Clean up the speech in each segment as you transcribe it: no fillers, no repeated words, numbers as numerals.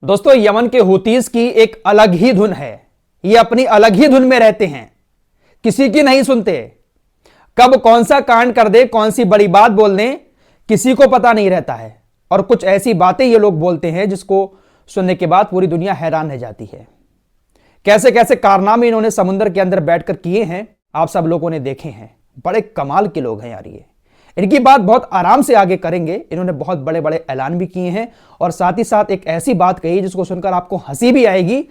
दोस्तों, यमन के हूतीज की एक अलग ही धुन है। ये अपनी अलग ही धुन में रहते हैं, किसी की नहीं सुनते। कब कौन सा कांड कर दे, कौन सी बड़ी बात बोल दें, किसी को पता नहीं रहता है। और कुछ ऐसी बातें ये लोग बोलते हैं जिसको सुनने के बाद पूरी दुनिया हैरान रह जाती है। कैसे कैसे कारनामे इन्होंने समुद्र के अंदर बैठकर किए हैं, आप सब लोगों ने देखे हैं। बड़े कमाल के लोग हैं यार। ये इनकी बात बहुत आराम से आगे करेंगे। इन्होंने बहुत बड़े बड़े ऐलान भी किए हैं और साथ ही साथ एक ऐसी बात कही जिसको सुनकर आपको हंसी भी आएगी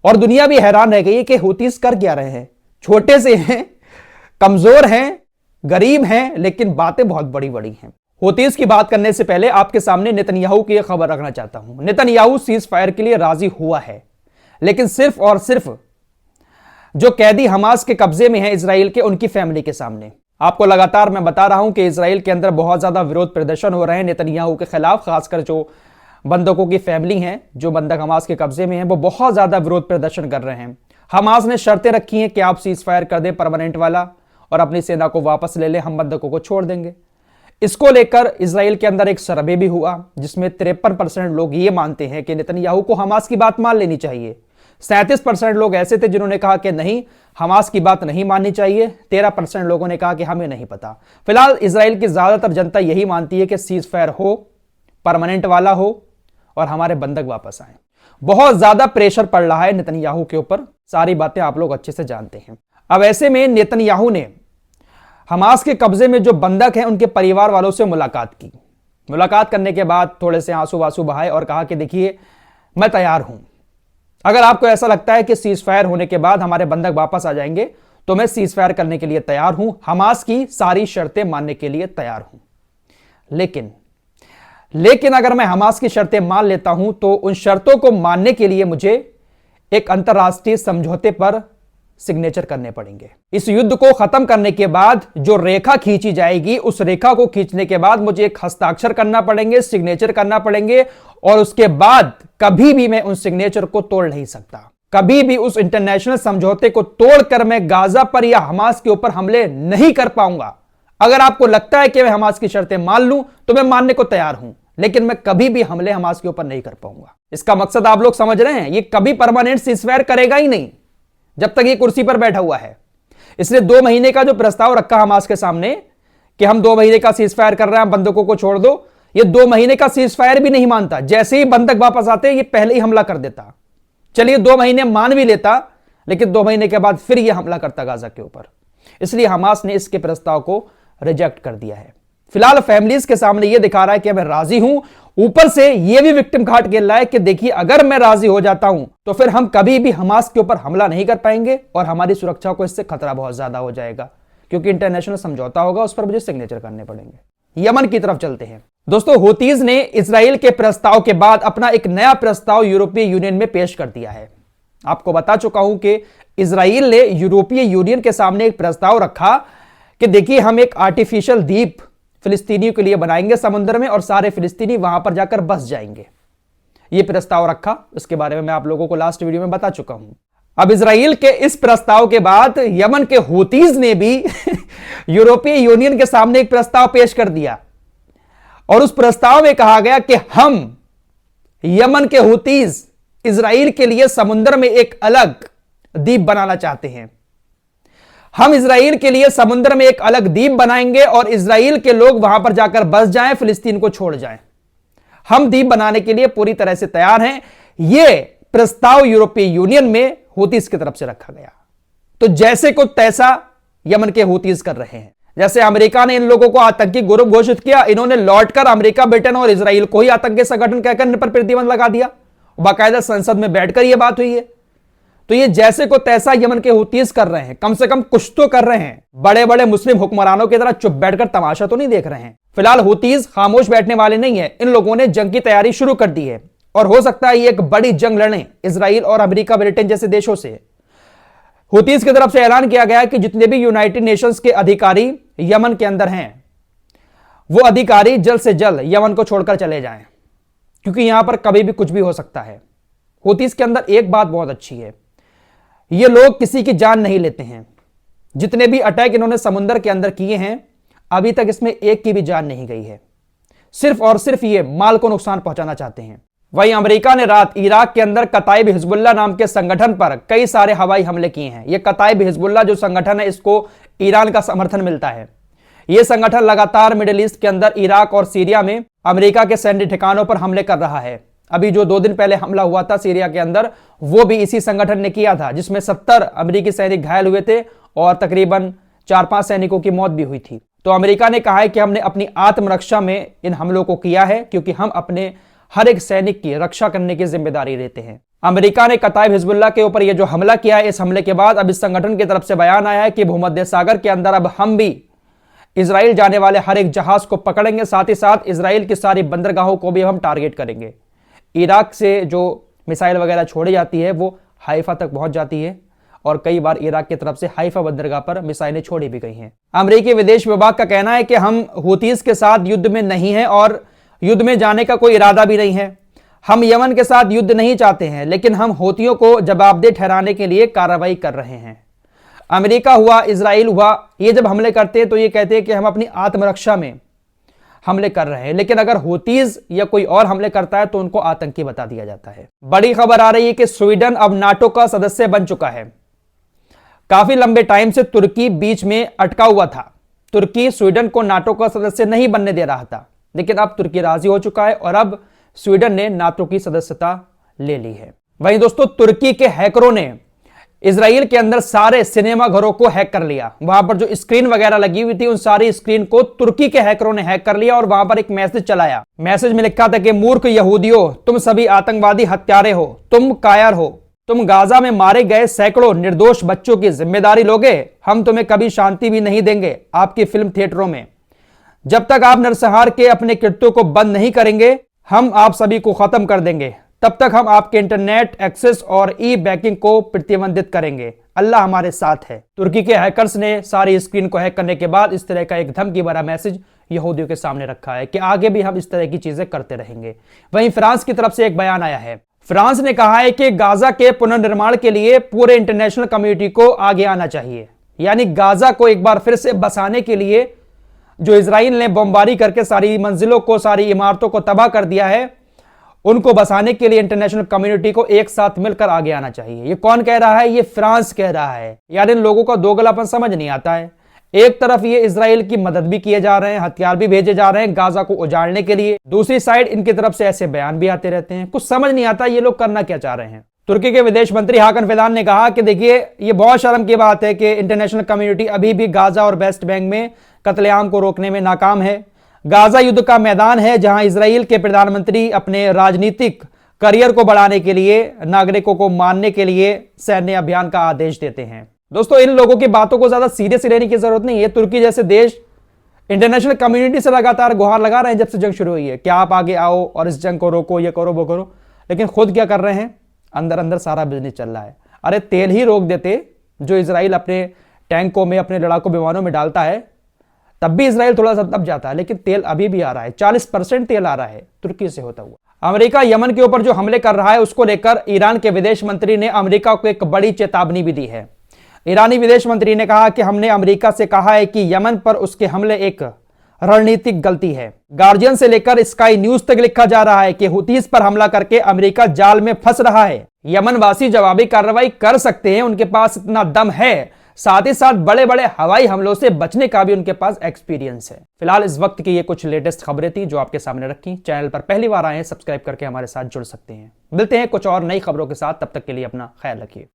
और दुनिया भी हैरान रह गई है कि हूतीस कर क्या रहे हैं। छोटे से हैं, कमजोर हैं, गरीब हैं, लेकिन बातें बहुत बड़ी बड़ी हैं। हूतीस की बात करने से पहले आपके सामने नेतन्याहू की एक खबर रखना चाहता हूं। नेतन्याहू सीज फायर के लिए राजी हुआ है, लेकिन सिर्फ और सिर्फ जो कैदी हमास के कब्जे में है इजराइल के, उनकी फैमिली के सामने। आपको लगातार मैं बता रहा हूं कि इजराइल के अंदर बहुत ज्यादा विरोध प्रदर्शन हो रहे हैं नेतन्याहू के खिलाफ। खासकर जो बंधकों की फैमिली हैं, जो बंधक हमास के कब्जे में हैं, वो बहुत ज्यादा विरोध प्रदर्शन कर रहे हैं। हमास ने शर्तें रखी हैं कि आप सीज फायर कर दें परमानेंट वाला और अपनी सेना को वापस ले लें, हम बंधकों को छोड़ देंगे। इसको लेकर इजराइल के अंदर एक सर्वे भी हुआ जिसमें 53% लोग ये मानते हैं कि नेतन्याहू को हमास की बात मान लेनी चाहिए। 37% लोग ऐसे थे जिन्होंने कहा कि नहीं, हमास की बात नहीं माननी चाहिए। 13% लोगों ने कहा कि हमें नहीं पता। फिलहाल इजराइल की ज्यादातर जनता यही मानती है कि सीज फायर हो, परमानेंट वाला हो और हमारे बंधक वापस आए। बहुत ज्यादा प्रेशर पड़ रहा है नेतन्याहू के ऊपर, सारी बातें आप लोग अच्छे से जानते हैं। अब ऐसे में नेतन्याहू ने हमास के कब्जे में जो बंधक हैं उनके परिवार वालों से मुलाकात की। मुलाकात करने के बाद थोड़े से आंसू वासू बहाए और कहा कि देखिए, मैं तैयार हूं। अगर आपको ऐसा लगता है कि सीज फायर होने के बाद हमारे बंधक वापस आ जाएंगे तो मैं सीज फायर करने के लिए तैयार हूं, हमास की सारी शर्तें मानने के लिए तैयार हूं। लेकिन अगर मैं हमास की शर्तें मान लेता हूं तो उन शर्तों को मानने के लिए मुझे एक अंतरराष्ट्रीय समझौते पर सिग्नेचर करने पड़ेंगे। इस युद्ध को खत्म करने के बाद जो रेखा खींची जाएगी, उस रेखा को खींचने के बाद मुझे एक हस्ताक्षर करना पड़ेंगे, सिग्नेचर करना पड़ेंगे और उसके बाद कभी भी मैं उन सिग्नेचर को तोड़ नहीं सकता। कभी भी उस इंटरनेशनल समझौते को तोड़कर मैं गाजा पर या हमास के ऊपर हमले नहीं कर पाऊंगा। अगर आपको लगता है कि मैं हमास की शर्तें मान लूं तो मैं मानने को तैयार हूं, लेकिन मैं कभी भी हमले हमास के ऊपर नहीं कर पाऊंगा। इसका मकसद आप लोग समझ रहे हैं, ये कभी परमानेंट सीजफायर करेगा ही नहीं जब तक ये कुर्सी पर बैठा हुआ है। इसलिए 2 महीने का जो प्रस्ताव रखा हमास के सामने कि हम 2 महीने का सीजफायर कर रहे हैं, बंधकों को छोड़ दो, ये 2 महीने का सीजफायर भी नहीं मानता। जैसे ही बंधक वापस आते ये पहले ही हमला कर देता। चलिए 2 महीने मान भी लेता, लेकिन 2 महीने के बाद फिर ये हमला करता गाजा के ऊपर। इसलिए हमास ने इसके प्रस्ताव को रिजेक्ट कर दिया है। फिलहाल फैमिलीज के सामने ये दिखा रहा है कि मैं राजी हूं। ऊपर से ये भी विक्टिम कार्ड खेल रहा है कि देखिए, अगर मैं राजी हो जाता हूं तो फिर हम कभी भी हमास के ऊपर हमला नहीं कर पाएंगे और हमारी सुरक्षा को इससे खतरा बहुत ज्यादा हो जाएगा, क्योंकि इंटरनेशनल समझौता होगा, उस पर मुझे सिग्नेचर करने पड़ेंगे। यमन की तरफ चलते हैं। दोस्तों, हूतीज ने इजराइल के प्रस्ताव के बाद अपना एक नया प्रस्ताव यूरोपीय यूनियन में पेश कर दिया है। आपको बता चुका हूं कि इजराइल ने यूरोपीय यूनियन के सामने एक प्रस्ताव रखा कि देखिए, हम एक आर्टिफिशियल द्वीप फिलिस्तीनियों के लिए बनाएंगे समुद्र में और सारे फिलिस्तीनी वहां पर जाकर बस जाएंगे। यह प्रस्ताव रखा, इसके बारे में मैं आप लोगों को लास्ट वीडियो में बता चुका हूं। अब इजराइल के इस प्रस्ताव के बाद यमन के हूतीज ने भी यूरोपीय यूनियन के सामने एक प्रस्ताव पेश कर दिया और उस प्रस्ताव में कहा गया कि हम यमन के हूतीज इजराइल के लिए समुद्र में एक अलग द्वीप बनाना चाहते हैं। हम इजराइल के लिए समुद्र में एक अलग द्वीप बनाएंगे और इजराइल के लोग वहां पर जाकर बस जाएं, फिलिस्तीन को छोड़ जाएं। हम द्वीप बनाने के लिए पूरी तरह से तैयार हैं। यह प्रस्ताव यूरोपीय यूनियन में हूतीज की तरफ से रखा गया। तो जैसे को तैसा यमन के हूतीज कर रहे हैं। जैसे अमेरिका ने इन लोगों को आतंकी ग्रुप घोषित किया, इन्होंने लौटकर अमेरिका, ब्रिटेन और इजराइल को ही आतंकी संगठन कहकर इन पर प्रतिबंध लगा दिया। बाकायदा संसद में बैठकर यह बात हुई है। तो ये जैसे को तैसा यमन के हूतीज कर रहे हैं। कम से कम कुछ तो कर रहे हैं। बड़े बड़े मुस्लिम हुक्मरानों की तरह चुप बैठकर तमाशा तो नहीं देख रहे हैं। फिलहाल हूतीज खामोश बैठने वाले नहीं है। इन लोगों ने जंग की तैयारी शुरू कर दी है और हो सकता है ये एक बड़ी जंग लड़ें इजराइल और अमेरिका, ब्रिटेन जैसे देशों से। हूतीज की तरफ से ऐलान किया गया कि जितने भी यूनाइटेड नेशंस के अधिकारी यमन के अंदर हैं, वो अधिकारी जल्द से जल्द यमन को छोड़कर चले जाएं, क्योंकि यहां पर कभी भी कुछ भी हो सकता है। हूतीज के अंदर एक बात बहुत अच्छी है, ये लोग किसी की जान नहीं लेते हैं। जितने भी अटैक इन्होंने समुद्र के अंदर किए हैं, अभी तक इसमें एक की भी जान नहीं गई है। सिर्फ और सिर्फ ये माल को नुकसान पहुंचाना चाहते हैं। वहीं अमेरिका ने रात इराक के अंदर कताइब हिजबुल्लाह नाम के संगठन पर कई सारे हवाई हमले किए हैं। यह कताइब हिजबुल्लाह जो संगठन है, इसको ईरान का समर्थन मिलता है। यह संगठन लगातार मिडिल ईस्ट के अंदर इराक और सीरिया में अमेरिका के सैन्य ठिकानों पर हमले कर रहा है। अभी जो 2 दिन पहले हमला हुआ था सीरिया के अंदर, वो भी इसी संगठन ने किया था, जिसमें 70 अमेरिकी सैनिक घायल हुए थे और तकरीबन 4-5 सैनिकों की मौत भी हुई थी। तो अमेरिका ने कहा है कि हमने अपनी आत्मरक्षा में इन हमलों को किया है, क्योंकि हम अपने हर एक सैनिक की रक्षा करने की जिम्मेदारी लेते हैं। अमेरिका ने कताइब हिजबुल्लाह के ऊपर यह जो हमला किया है, इस हमले के बाद अब इस संगठन की तरफ से बयान आया है कि भूमध्य सागर के अंदर अब हम भी इजराइल जाने वाले हर एक जहाज को पकड़ेंगे, साथ ही साथ इजराइल की सारी बंदरगाहों को भी हम टारगेट करेंगे। इराक से जो मिसाइल वगैरह छोड़ी जाती है वो हाइफा तक पहुंच जाती है और कई बार इराक की तरफ से हाइफा बंदरगाह पर मिसाइलें छोड़ी भी गई हैं। अमेरिकी विदेश विभाग का कहना है कि हम हुतीज के साथ युद्ध में नहीं हैं और युद्ध में जाने का कोई इरादा भी नहीं है। हम यमन के साथ युद्ध नहीं चाहते हैं, लेकिन हम हूतियों को जवाबदेह ठहराने के लिए कार्रवाई कर रहे हैं। अमेरिका हुआ, इजराइल हुआ, ये जब हमले करते हैं तो ये कहते हैं कि हम अपनी आत्मरक्षा में हमले कर रहे हैं, लेकिन अगर हूतीज या कोई और हमले करता है तो उनको आतंकी बता दिया जाता है। बड़ी खबर आ रही है कि स्वीडन अब नाटो का सदस्य बन चुका है। काफी लंबे टाइम से तुर्की बीच में अटका हुआ था। तुर्की स्वीडन को नाटो का सदस्य नहीं बनने दे रहा था, लेकिन अब तुर्की राजी हो चुका है और अब स्वीडन ने नाटो की सदस्यता ले ली है। वहीं दोस्तों, तुर्की के हैकरों ने इजराइल के अंदर सारे सिनेमा घरों को हैक कर लिया। वहां पर जो स्क्रीन वगैरह लगी हुई थी, उन सारी स्क्रीन को तुर्की के हैकरों ने हैक कर लिया और वहां पर एक मैसेज चलाया। मैसेज में लिखा था कि मूर्ख यहूदियों, तुम सभी आतंकवादी हत्यारे हो, तुम कायर हो, तुम गाजा में मारे गए सैकड़ों निर्दोष बच्चों की जिम्मेदारी लोगे, हम तुम्हें कभी शांति भी नहीं देंगे आपकी फिल्म थिएटरों में। जब तक आप नरसंहार के अपने कृत्यों को बंद नहीं करेंगे, हम आप सभी को खत्म कर देंगे। तब तक हम आपके इंटरनेट एक्सेस और ई बैंकिंग को प्रतिबंधित करेंगे। अल्लाह हमारे साथ है। तुर्की के हैकर्स ने सारी स्क्रीन को हैक करने के बाद इस तरह का एक धमकी भरा मैसेज यहूदियों के सामने रखा है कि आगे भी हम इस तरह की चीजें करते रहेंगे। वहीं फ्रांस की तरफ से एक बयान आया है। फ्रांस ने कहा है कि गाजा के पुनर्निर्माण के लिए पूरे इंटरनेशनल कम्युनिटी को आगे आना चाहिए। यानी गाजा को एक बार फिर से बसाने के लिए जो इजराइल ने बमबारी करके सारी मंजिलों को, सारी इमारतों को तबाह कर दिया है, उनको बसाने के लिए इंटरनेशनल कम्युनिटी को एक साथ मिलकर आगे आना चाहिए। ये कौन कह रहा है? ये फ्रांस कह रहा है। यार इन लोगों का दोगलापन समझ नहीं आता है। एक तरफ ये इजराइल की मदद भी किए जा रहे हैं, हथियार भी भेजे जा रहे हैं गाजा को उजाड़ने के लिए, दूसरी साइड इनकी तरफ से ऐसे बयान भी आते रहते हैं। कुछ समझ नहीं आता ये लोग करना क्या चाह रहे हैं। तुर्की के विदेश मंत्री हाकन फिदान ने कहा कि देखिए, ये बहुत शर्म की बात है कि इंटरनेशनल कम्युनिटी अभी भी गाजा और वेस्ट बैंक में कत्लेआम को रोकने में नाकाम है। गाजा युद्ध का मैदान है जहां इजराइल के प्रधानमंत्री अपने राजनीतिक करियर को बढ़ाने के लिए नागरिकों को मारने के लिए सैन्य अभियान का आदेश देते हैं। दोस्तों, इन लोगों की बातों को ज्यादा सीरियस लेने की जरूरत नहीं है। तुर्की जैसे देश इंटरनेशनल कम्युनिटी से लगातार गुहार लगा रहे हैं जब से जंग शुरू हुई है, क्या आप आगे आओ और इस जंग को रोको, ये करो वो करो, लेकिन खुद क्या कर रहे हैं? अंदर अंदर सारा बिजनेस चल रहा है। अरे तेल ही रोक देते जो इजराइल अपने टैंकों में, अपने लड़ाकू विमानों में डालता है, तब भी इजराइल थोड़ा सा दब जाता है, लेकिन तेल अभी भी आ रहा है। 40% तेल आ रहा है तुर्की से होता हुआ। अमेरिका यमन के ऊपर जो हमले कर रहा है उसको लेकर ईरान के विदेश मंत्री ने अमेरिका को एक बड़ी चेतावनी भी दी है। ईरानी विदेश मंत्री ने कहा कि हमने अमेरिका से कहा है कि यमन पर उसके हमले एक रणनीतिक गलती है। गार्जियन से लेकर स्काई न्यूज तक लिखा जा रहा है कि हुतीस पर हमला करके अमेरिका जाल में फंस रहा है। यमनवासी जवाबी कार्रवाई कर सकते हैं, उनके पास इतना दम है, साथ ही साथ बड़े बड़े हवाई हमलों से बचने का भी उनके पास एक्सपीरियंस है। फिलहाल इस वक्त की ये कुछ लेटेस्ट खबरें थी जो आपके सामने रखी। चैनल पर पहली बार आए हैं, सब्सक्राइब करके हमारे साथ जुड़ सकते हैं। मिलते हैं कुछ और नई खबरों के साथ, तब तक के लिए अपना ख्याल रखिए।